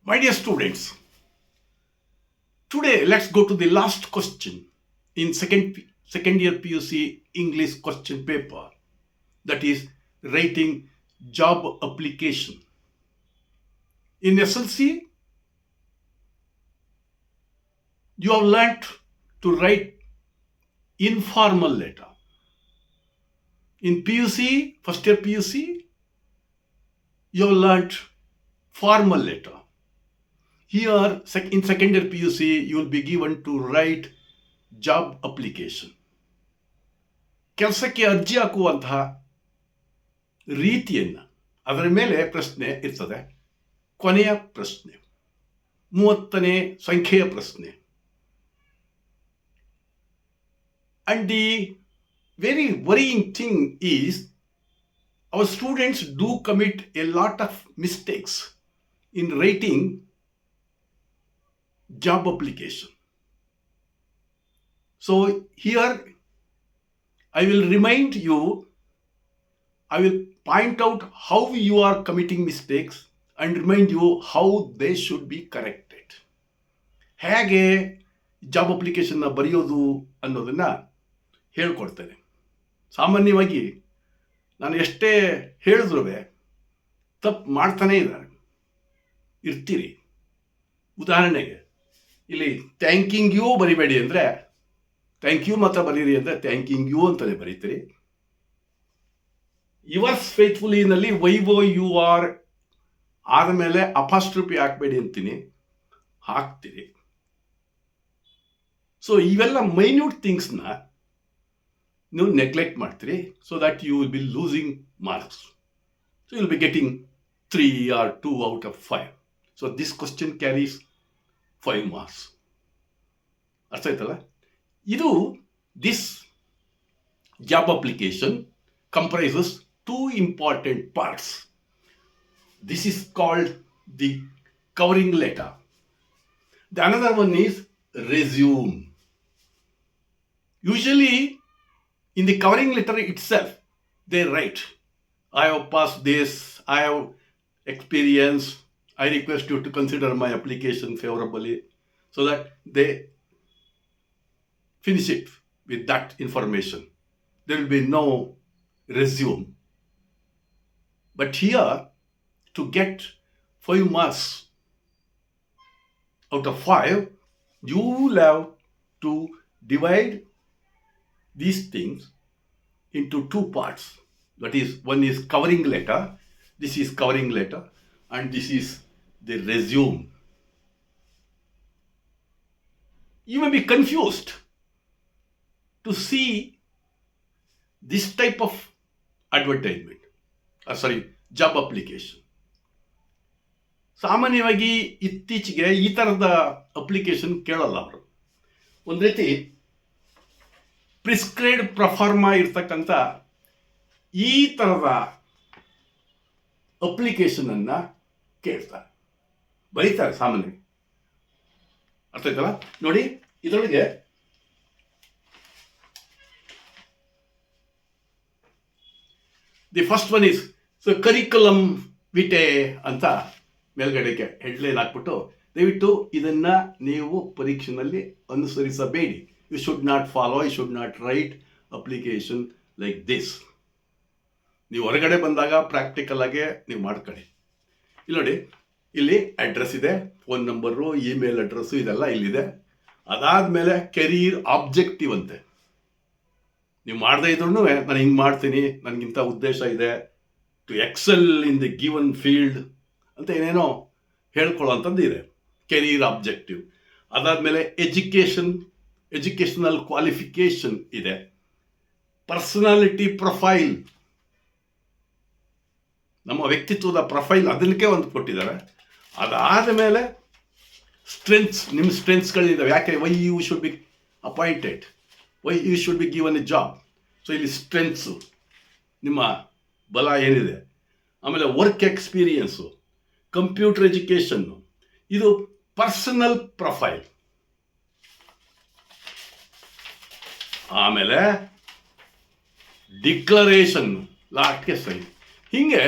My dear students, today let's go to the last question in second year PUC English question paper, that is writing job application. In SLC, you have learnt to write informal letter. In PUC, first year PUC, you have learnt formal letter. Here, in second year PUC, you will be given to write job application. ಕೆಲಸಕ್ಕೆ ಅರ್ಜಿ ಹಾಕುವಂತಹ ರೀತಿಯನ್ನು, ಅದರ ಮೇಲೆ ಪ್ರಶ್ನೆ ಇರ್ತದೆ. ಕೊನೆಯ ಪ್ರಶ್ನೆ, 30ನೇ ಸಂಖ್ಯೆಯ ಪ್ರಶ್ನೆ. And the very varying thing is our students do commit a lot of mistakes in writing job application. So here I will remind you, I will point out how you are committing mistakes and remind you how they should be corrected. ಹೇಗೆ job ಅಪ್ಲಿಕೇಶನ್ನ ಬರೆಯೋದು ಅನ್ನೋದನ್ನು ಹೇಳ್ಕೊಡ್ತೇನೆ. ಸಾಮಾನ್ಯವಾಗಿ ನಾನು ಎಷ್ಟೇ ಹೇಳಿದ್ರೂ ತಪ್ಪು ಮಾಡ್ತಾನೇ ಇರ್ತೀರಿ. ಉದಾಹರಣೆಗೆ ಇಲ್ಲಿ ಥ್ಯಾಂಕಿಂಗ್ ಯು ಬರಿಬೇಡಿ ಅಂದರೆ ಥ್ಯಾಂಕ್ ಯು ಮಾತ್ರ ಬರೀರಿ ಅಂದರೆ ಥ್ಯಾಂಕಿಂಗ್ ಯು ಅಂತಲೇ ಬರೀತೀರಿ. ಯುವರ್ಸ್ ಫೇತ್ಫುಲಿನಲ್ಲಿ ವೈವೋ ಯು ಆರ್ ಆದಮೇಲೆ ಅಪಾಸ್ಟ್ರಫಿ ಹಾಕಬೇಡಿ ಅಂತೀನಿ, ಹಾಕ್ತೀರಿ. ಸೊ ಇವೆಲ್ಲ ಮೈನ್ಯೂಟ್ ಥಿಂಗ್ಸ್ನ ನೀವು ನೆಗ್ಲೆಕ್ಟ್ ಮಾಡ್ತೀರಿ. So that you will be losing marks. So you will be getting 3 or 2 out of 5. So this question carries 5 marks. ಅರ್ಥ ಆಯ್ತಲ್ಲ? This job application comprises 2 important parts. This is called the covering letter. The another one is resume. Usually in the covering letter itself, they write, I have passed this, I have experience, I request you to consider my application favorably, so that they finish it with that information. There will be no resume. But here, to get 5 marks out of 5, you will have to divide these things into 2 parts. That is, one is covering letter, this is covering letter, and this is the resume. You may be confused to see this type of advertisement, job application. ಸಾಮಾನ್ಯವಾಗಿ ಇತ್ತೀಚೆಗೆ ಈ ಥರದ application ಕೇಳಲ್ಲ ಅವರು. ಒಂದು ರೀತಿ prescribed ಪ್ರಫಾರ್ಮಾ ಇರ್ತಕ್ಕಂಥ ಈ ಥರದ ಅಪ್ಲಿಕೇಶನನ್ನು ಕೇಳ್ತಾರೆ, ಬರೀತಾರೆ ಸಾಮಾನ್ಯವಾಗಿ. ಅರ್ಥ ಆಯ್ತಲ್ಲ? ನೋಡಿ, ಇದರೊಳಗೆ the first one is curriculum vitae ಅಂತ ಮೇಲ್ಗಡೆಗೆ ಹೆಡ್ಲೈನ್ ಹಾಕ್ಬಿಟ್ಟು, ದಯವಿಟ್ಟು ಇದನ್ನು ನೀವು ಪರೀಕ್ಷೆಯಲ್ಲಿ ಅನುಸರಿಸಬೇಡಿ. You should not follow, you should not write application like this. ನೀವು ಹೊರಗಡೆ ಬಂದಾಗ ಪ್ರಾಕ್ಟಿಕಲ್ ಆಗಿ ನೀವು ಮಾಡ್ಕೊಳ್ಳಿ. ಇಲ್ಲಿ ನೋಡಿ, ಇಲ್ಲಿ ಅಡ್ರೆಸ್ ಇದೆ, ಫೋನ್ ನಂಬರು, ಇಮೇಲ್ ಅಡ್ರೆಸ್ಸು ಇದೆಲ್ಲ ಇಲ್ಲಿದೆ. ಅದಾದಮೇಲೆ ಕೆರಿಯರ್ ಆಬ್ಜೆಕ್ಟಿವ್ ಅಂತೆ. ನೀವು ಮಾಡದೇ ಇದ್ರೂ ನಾನು ಹಿಂಗೆ ಮಾಡ್ತೀನಿ, ನನಗಿಂತ ಉದ್ದೇಶ ಇದೆ, to excel in the given field ಅಂತ ಏನೇನೋ ಹೇಳ್ಕೊಳ್ಳೋಂಥದ್ದು ಇದೆ, ಕೆರಿಯರ್ ಆಬ್ಜೆಕ್ಟಿವ್. ಅದಾದಮೇಲೆ ಎಜುಕೇಷನಲ್ ಕ್ವಾಲಿಫಿಕೇಷನ್ ಇದೆ, ಪರ್ಸನಾಲಿಟಿ ಪ್ರೊಫೈಲ್, ನಮ್ಮ ವ್ಯಕ್ತಿತ್ವದ ಪ್ರೊಫೈಲ್ ಅದಕ್ಕೆ ಒಂದು ಕೊಟ್ಟಿದ್ದಾರೆ. ಅದಾದ ಮೇಲೆ ಸ್ಟ್ರೆಂತ್ಸ್, ನಿಮ್ಮ ಸ್ಟ್ರೆಂತ್ಸ್ಗಳಿದ್ದಾವೆ. ಯಾಕೆ why you should be appointed, why you should be given a job. So ಇಲ್ಲಿ ಸ್ಟ್ರೆಂತ್ಸು, ನಿಮ್ಮ ಬಲ ಏನಿದೆ. ಆಮೇಲೆ ವರ್ಕ್ ಎಕ್ಸ್ಪೀರಿಯನ್ಸು, ಕಂಪ್ಯೂಟರ್ ಎಜುಕೇಷನ್ನು, ಇದು ಪರ್ಸನಲ್ ಪ್ರೊಫೈಲ್. ಆಮೇಲೆ ಡಿಕ್ಲರೇಷನ್, ಲಾಸ್ಟ್ಗೆ ಸೈನ್. ಹೀಗೆ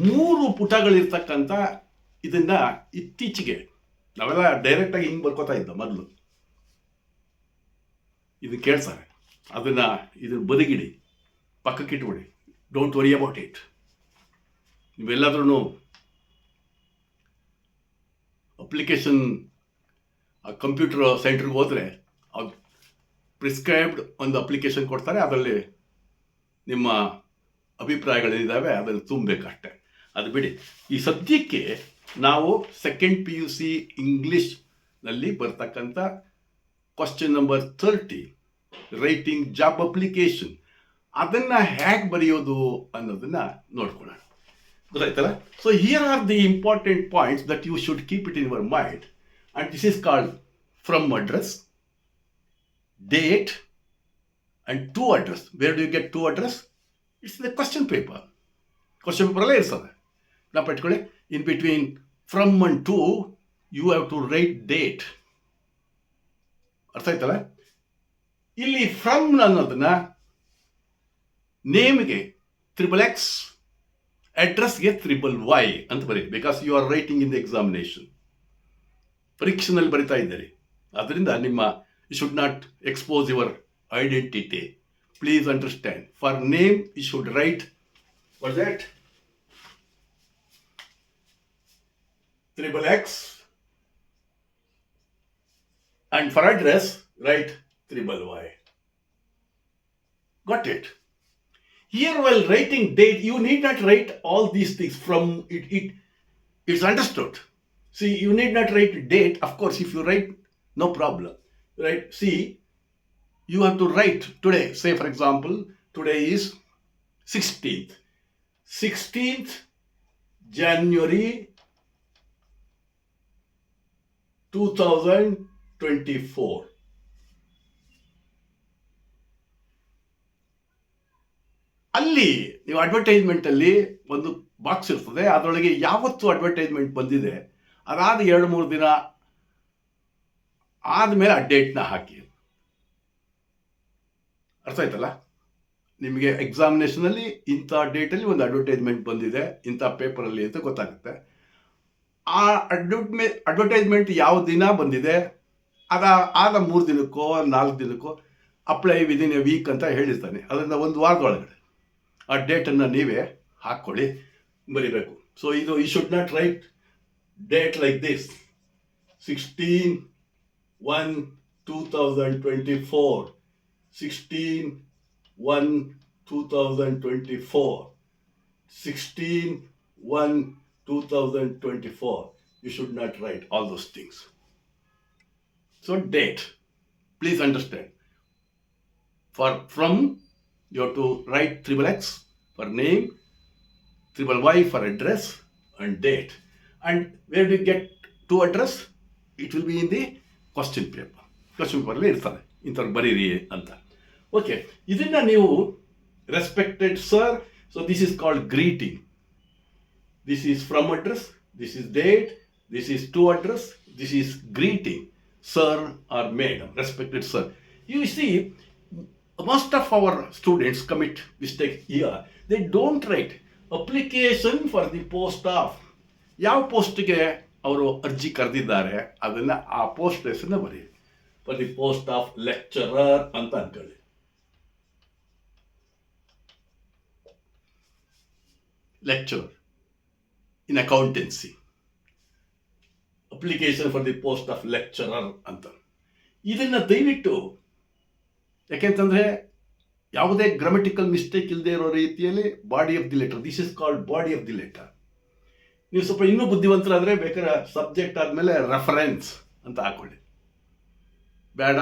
3 ಪುಟಗಳಿರ್ತಕ್ಕಂಥ ಇದನ್ನು ಇತ್ತೀಚೆಗೆ ನಾವೆಲ್ಲ ಡೈರೆಕ್ಟಾಗಿ ಹಿಂಗೆ ಬರ್ಕೋತಾ ಇದ್ದ ಮೊದಲು. ಇದು ಕೇಳ್ತಾರೆ, ಇದನ್ನು ಬದಿಗಿಡಿ, ಪಕ್ಕಕ್ಕಿಟ್ಬಿಡಿ, ಡೋಂಟ್ ವರಿ ಅಬೌಟ್ ಇಟ್. ನೀವೆಲ್ಲಾದ್ರೂ ಅಪ್ಲಿಕೇಶನ್ ಕಂಪ್ಯೂಟರ್ ಸೆಂಟ್ರಿಗೆ ಹೋದರೆ ಅದು ಪ್ರಿಸ್ಕ್ರೈಬ್ಡ್ ಒಂದು ಅಪ್ಲಿಕೇಶನ್ ಕೊಡ್ತಾರೆ, ಅದರಲ್ಲಿ ನಿಮ್ಮ ಅಭಿಪ್ರಾಯಗಳೇನಿದ್ದಾವೆ ಅದನ್ನು ತುಂಬಬೇಕಷ್ಟೆ. ಅದು ಬಿಡಿ. ಈ ಸದ್ಯಕ್ಕೆ ನಾವು ಸೆಕೆಂಡ್ PUC ಇಂಗ್ಲೀಷ್ನಲ್ಲಿ ಬರ್ತಕ್ಕಂಥ question number 30 writing job application ಅದನ್ನು ಹೇಗೆ ಬರೆಯೋದು ಅನ್ನೋದನ್ನು ನೋಡ್ಕೊಳ್ಳೋಣ. ಗೊತ್ತಾಯ್ತಲ್ಲ? So here are the important points that you should keep it in your mind. And this is called from address, date, and to address. Where do you get to address? It's in the question paper. Question paper ಅಲ್ಲೇ ಇರ್ತದೆ. ನಾವು ಇಟ್ಕೊಳ್ಳಿ, in between from and to you have to write date. ಅರ್ಥ ಆಯ್ತಲ್ಲ? ಇಲ್ಲಿ from ಅನ್ನೋದನ್ನ ನೇಮ್ಗೆ XXX, ಅಡ್ರೆಸ್ಗೆ YYY ಅಂತ ಬರೀ. Because you are writing in the examination, ಪರೀಕ್ಷೆನಲ್ಲಿ ಬರಿತಾ ಇದ್ದೀರಿ. ಅದರಿಂದ you should not expose your identity. Please understand. For name, you should write, what's that? XXX. And for address, write YYY. Got it? Here, while writing date, you need not write all these things from it. It's understood. See, you need not write date. Of course, if you write, no problem. Right? See, you have to write today. Say, for example, today is 16th January 2024. ಅಲ್ಲಿ ನೀವು ಅಡ್ವರ್ಟೈಸ್ಮೆಂಟಲ್ಲಿ ಒಂದು box ಇರ್ತದೆ, ಅದರೊಳಗೆ ಯಾವತ್ತು advertisement ಬಂದಿದೆ ಅದಾದ 2-3 ದಿನ ಆದಮೇಲೆ ಆ ಡೇಟ್ನ ಹಾಕಿ. ಅರ್ಥ ಆಯ್ತಲ್ಲ? ನಿಮಗೆ ಎಕ್ಸಾಮಿನೇಷನಲ್ಲಿ ಇಂಥ ಡೇಟಲ್ಲಿ ಒಂದು ಅಡ್ವರ್ಟೈಸ್ಮೆಂಟ್ ಬಂದಿದೆ ಇಂಥ ಪೇಪರಲ್ಲಿ ಅಂತ ಗೊತ್ತಾಗುತ್ತೆ. ಆ ಅಡ್ವರ್ಟೈಸ್ಮೆಂಟ್ ಯಾವ ದಿನ ಬಂದಿದೆ ಆದ 3 ದಿನಕ್ಕೋ 4 ದಿನಕ್ಕೋ ಅಪ್ಲೈ ವಿದಿನ್ ಎ ವೀಕ್ ಅಂತ ಹೇಳಿರ್ತಾನೆ. ಅದರಿಂದ 1 ವಾರದೊಳಗಡೆ ಆ ಡೇಟನ್ನು ನೀವೇ ಹಾಕ್ಕೊಳ್ಳಿ, ಬರಿಬೇಕು. ಸೊ ಇದು you should not write date like this 16/1/2024, 16/1/2024, 16/1/2024. You should not write all those things. So date, please understand. From you have to write XXX for name, YYY for address, and date. And where do you get to address? It will be in the question ಪೇಪರಲ್ಲಿ ಇರ್ತದೆ, ಇಂಥವ್ರು ಬರೀರಿ ಅಂತ. Okay, ಇದನ್ನು ನೀವು respected sir, so this is called greeting. This is from address, this is date, this is to address, this is greeting sir or madam, respected sir. You see, most of our students commit mistake here. They don't write application for the post of. ಯಾವ ಪೋಸ್ಟ್ಗೆ ಅವರು ಅರ್ಜಿ ಕರೆದಿದ್ದಾರೆ ಅದನ್ನು ಆ post ಹೆಸರನ್ನ ಬರೀ. For the post of lecturer ಅಂತ ಅನ್ಕೊಳ್ಳಿ. Lecturer in accountancy, application for the post of lecturer ಅಂತ. ಇದನ್ನು ದಯವಿಟ್ಟು, ಯಾಕೆಂತಂದರೆ ಯಾವುದೇ ಗ್ರಾಮಟಿಕಲ್ ಮಿಸ್ಟೇಕ್ ಇಲ್ಲದೆ ಇರೋ ರೀತಿಯಲ್ಲಿ body of the letter, this is called body of the letter. ನೀವು ಸ್ವಲ್ಪ ಇನ್ನೂ ಬುದ್ಧಿವಂತರಾದರೆ ಬೇಕಾದ್ರೆ ಸಬ್ಜೆಕ್ಟ್ ಆದಮೇಲೆ ರೆಫರೆನ್ಸ್ ಅಂತ ಹಾಕೊಳ್ಳಿ. ಬೇಡ,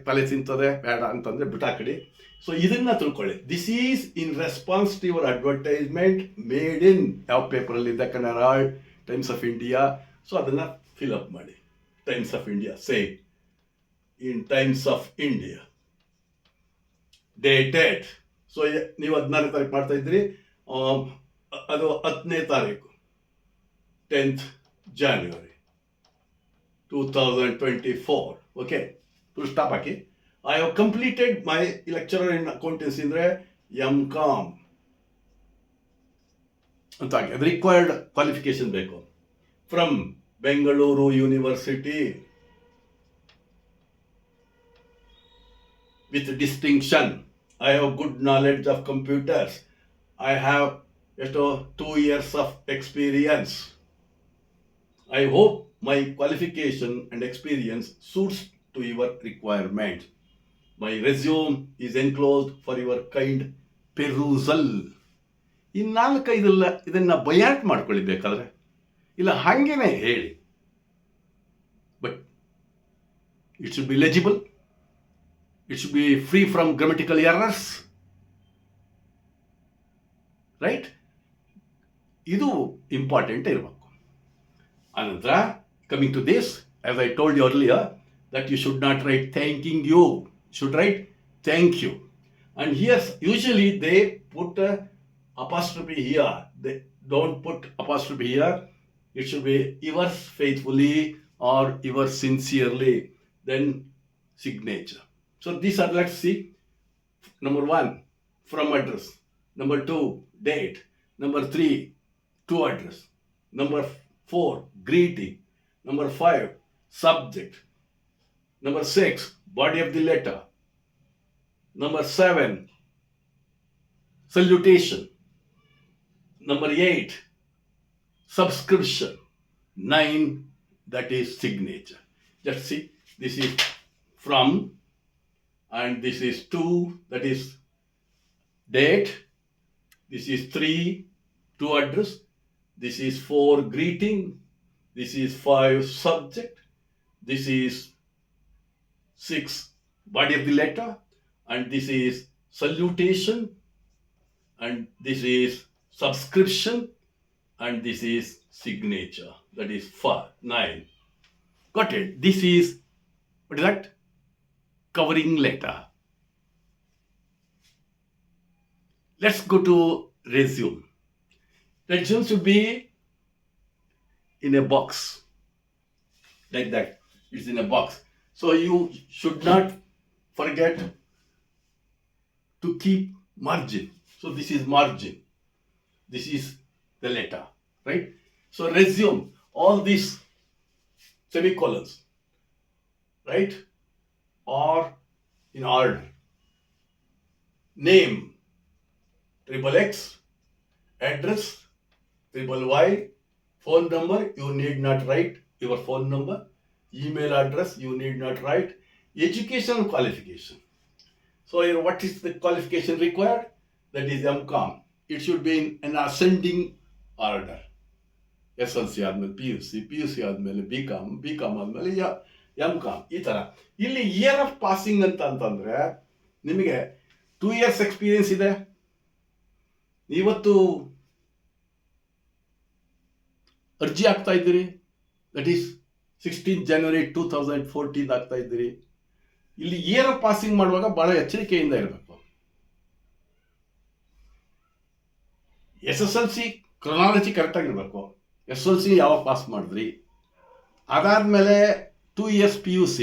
ತಲೆ ತಿಂತದೆ ಬೇಡ ಅಂತಂದರೆ ಬಿಟ್ಟಾಕಡಿ. ಸೊ ಇದನ್ನು ತಿಳ್ಕೊಳ್ಳಿ. This is in response to your advertisement made in ಯಾವ ಪೇಪರಲ್ಲಿ the Kannada, Times of India. So ಅದನ್ನು ಫಿಲ್ ಅಪ್ ಮಾಡಿ. Times of India, say in Times of India, dated. So ನೀವು 14ನೇ ತಾರೀಕು ಮಾಡ್ತಾ ಇದ್ರಿ, ಅದು 10ನೇ ತಾರೀಕು 10th January 2024. Okay, full stop hockey. I have completed my lecturer in accountancy ಅಂದರೆ MCom ಅಂತ ಹಾಕಿ. ಅದು ರಿಕ್ವೈರ್ಡ್ ಕ್ವಾಲಿಫಿಕೇಶನ್ ಬೇಕು. from Bengaluru University with distinction. I have good knowledge of computers. I have 2 years of experience. I hope my qualification and experience suits to your requirement. My resume is enclosed for your kind perusal. ಈ ನಾಲ್ಕೈದಲ್ಲ ಇದನ್ನ ಬಯಾಟ್ ಮಾಡ್ಕೊಳ್ಳಿ ಬೇಕಾದ್ರೆ, ಇಲ್ಲ ಹಾಗೇನೆ ಹೇಳಿ. But it should be legible, it should be free from grammatical errors, right? ಇದು important ಇರಬೇಕು. ಅನಂತರ coming to this, as I told you earlier, that you should not write thanking you, should write thank you. And here usually they put a apostrophe here, they don't put apostrophe here. It should be yours faithfully or yours sincerely, then signature. So these are, let's see. Number 1, from address. Number 2, date. Number 3, to address. Number 4, greeting. Number 5, subject. Number 6, body of the letter. Number 7, salutation. Number 8, subscription. 9, that is signature. Just see, this is from, and this is to, that is date. This is 3, to address. This is 4, greeting. This is 5, subject. This is 6, body of the letter. And this is salutation. And this is subscription. And this is signature. That is 9. Got it? This is, what is that? Covering letter. Let's go to resume. Resume should be in a box, like that. It's in a box. So you should not forget to keep margin. So this is margin. This is the letter, right? So resume, all these semicolons, right, are in order. Name, XXX, address, XYY, phone number, you need not write your phone number. Email address, you need not write. Education qualification. So here, what is the qualification required? That is MCOM. It should be in an ascending order. SLC ಆದ್ಮೇಲೆ PUC ಆದ್ಮೇಲೆ BCom ಆದ್ಮೇಲೆ MCOM, ಈ ಥರ. ಇಲ್ಲಿ year of passing ಅಂತಂದ್ರೆ ನಿಮಗೆ 2 years experience ಇದೆ. ಇವತ್ತು ಅರ್ಜಿ ಆಗ್ತಾ ಇದ್ದೀರಿ, ದಟ್ ಈಸ್ 16 January 2014 ಆಗ್ತಾ ಇದ್ದೀರಿ. ಇಲ್ಲಿ ಇಯರ್ ಆಫ್ ಪಾಸಿಂಗ್ ಮಾಡುವಾಗ ಬಹಳ ಎಚ್ಚರಿಕೆಯಿಂದ ಇರಬೇಕು. SSLC ಕ್ರೊನಾಲಜಿ ಕರೆಕ್ಟಾಗಿರ್ಬೇಕು. SLC ಯಾವಾಗ ಪಾಸ್ ಮಾಡಿದ್ರಿ, ಅದಾದಮೇಲೆ 2 years PUC,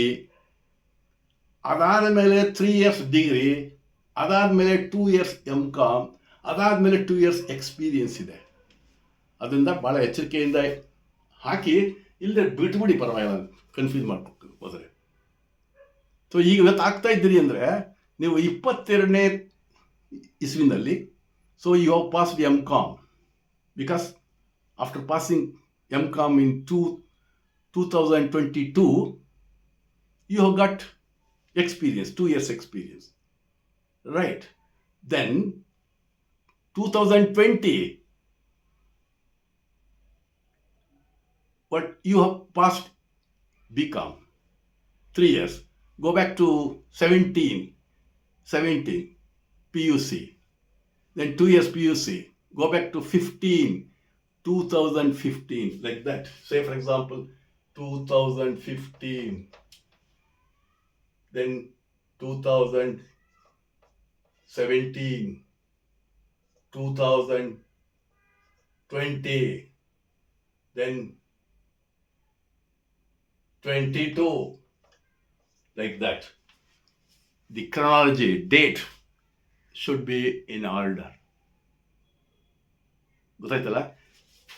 ಅದಾದಮೇಲೆ 3 years ಡಿಗ್ರಿ, ಅದಾದಮೇಲೆ 2 years MCOM, ಅದಾದಮೇಲೆ 2 years ಎಕ್ಸ್ಪೀರಿಯನ್ಸ್ ಇದೆ. ಅದರಿಂದ ಭಾಳ ಎಚ್ಚರಿಕೆಯಿಂದ ಹಾಕಿ, ಇಲ್ಲದೆ ಬಿಟ್ಬಿಡಿ, ಪರವಾಗಿಲ್ಲ, ಕನ್ಫ್ಯೂಸ್ ಮಾಡ್ಬೇಕು ಹೋದರೆ. ಸೊ ಈಗ ಇವತ್ತು ಆಗ್ತಾ ಇದ್ದೀರಿ ಅಂದರೆ ನೀವು 22ನೇ ಇಸ್ವಿನಲ್ಲಿ. So you have passed MCOM, because after passing MCOM in 2022, you have got experience, 2 years experience, right? Then 2020, but you have passed BCom, 3 years. Go back to 17 PUC, then 2 years PUC. Go back to 2015, like that. Say for example 2015, then 2017, 2020, then 22, like that. The chronology, date should be in order. ಗೊತ್ತಾಯ್ತಲ್ಲ?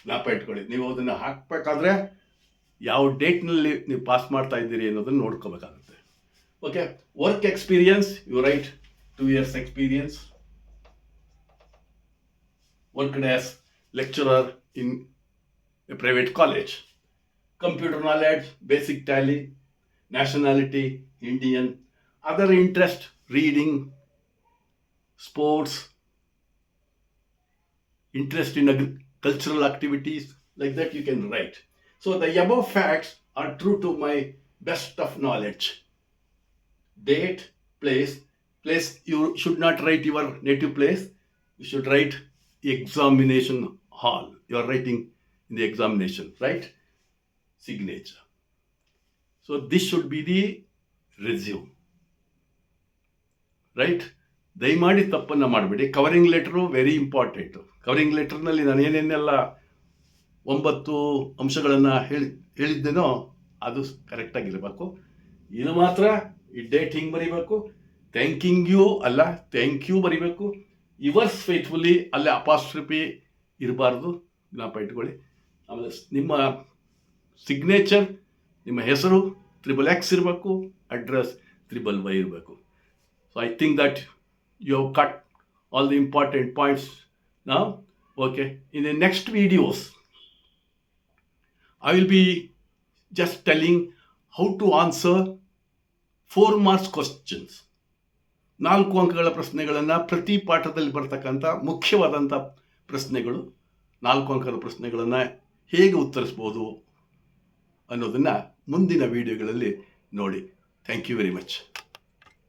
ಜ್ಞಾಪ ಇಟ್ಕೊಳ್ಳಿ. ನೀವು ಅದನ್ನು ಹಾಕಬೇಕಾದ್ರೆ ಯಾವ ಡೇಟ್ನಲ್ಲಿ ನೀವು pass ಮಾಡ್ತಾ ಇದ್ದೀರಿ ಅನ್ನೋದನ್ನು ನೋಡ್ಕೋಬೇಕಾಗುತ್ತೆ. Okay, work experience, you write 2 years experience, worked as lecturer in a private college. Computer knowledge, basic tally, nationality, Indian, other interest, reading, sports, interest in cultural activities, like that you can write. So the above facts are true to my best of knowledge. Date, place, you should not write your native place, you should write examination hall. You are writing in the examination, right? Signature. So this should be the resume, right? ದಯಮಾಡಿ ತಪ್ಪನ್ನು ಮಾಡಬೇಡಿ. Covering letter very important. ಕವರಿಂಗ್ ಲೆಟರ್ನಲ್ಲಿ ನಾನು ಏನೇನೆಲ್ಲ 9 ಅಂಶಗಳನ್ನು ಹೇಳಿದ್ದೇನೋ ಅದು ಕರೆಕ್ಟಾಗಿರಬೇಕು. ಇದು ಮಾತ್ರ ಈ ಡೇಟ್ ಹಿಂಗೆ ಬರೀಬೇಕು, ಥ್ಯಾಂಕಿಂಗ್ ಯು ಅಲ್ಲ ಥ್ಯಾಂಕ್ ಯು ಬರೀಬೇಕು, ಯುವರ್ಸ್ ಫೇತ್ಫುಲಿ ಅಲ್ಲೇ ಅಪಾಸ್ಟ್ರಫಿ ಇರಬಾರ್ದು, ಜ್ಞಾಪ ಇಟ್ಕೊಳ್ಳಿ. ಆಮೇಲೆ ನಿಮ್ಮ ಸಿಗ್ನೇಚರ್, ನಿಮ್ಮ ಹೆಸರು XXX ಇರಬೇಕು, ಅಡ್ರೆಸ್ YYY ಇರಬೇಕು. So I think that you have cut all the important points now. Okay, in the next videos I will be just telling how to answer 4 marks questions. 4 ಅಂಕಗಳ ಪ್ರಶ್ನೆಗಳನ್ನು, ಪ್ರತಿ ಪಾಠದಲ್ಲಿ ಬರ್ತಕ್ಕಂಥ ಮುಖ್ಯವಾದಂಥ ಪ್ರಶ್ನೆಗಳು, 4 ಅಂಕದ ಪ್ರಶ್ನೆಗಳನ್ನು ಹೇಗೆ ಉತ್ತರಿಸ್ಬೋದು ಅನ್ನೋದನ್ನು ಮುಂದಿನ ವಿಡಿಯೋಗಳಲ್ಲಿ ನೋಡಿ. Thank you very much.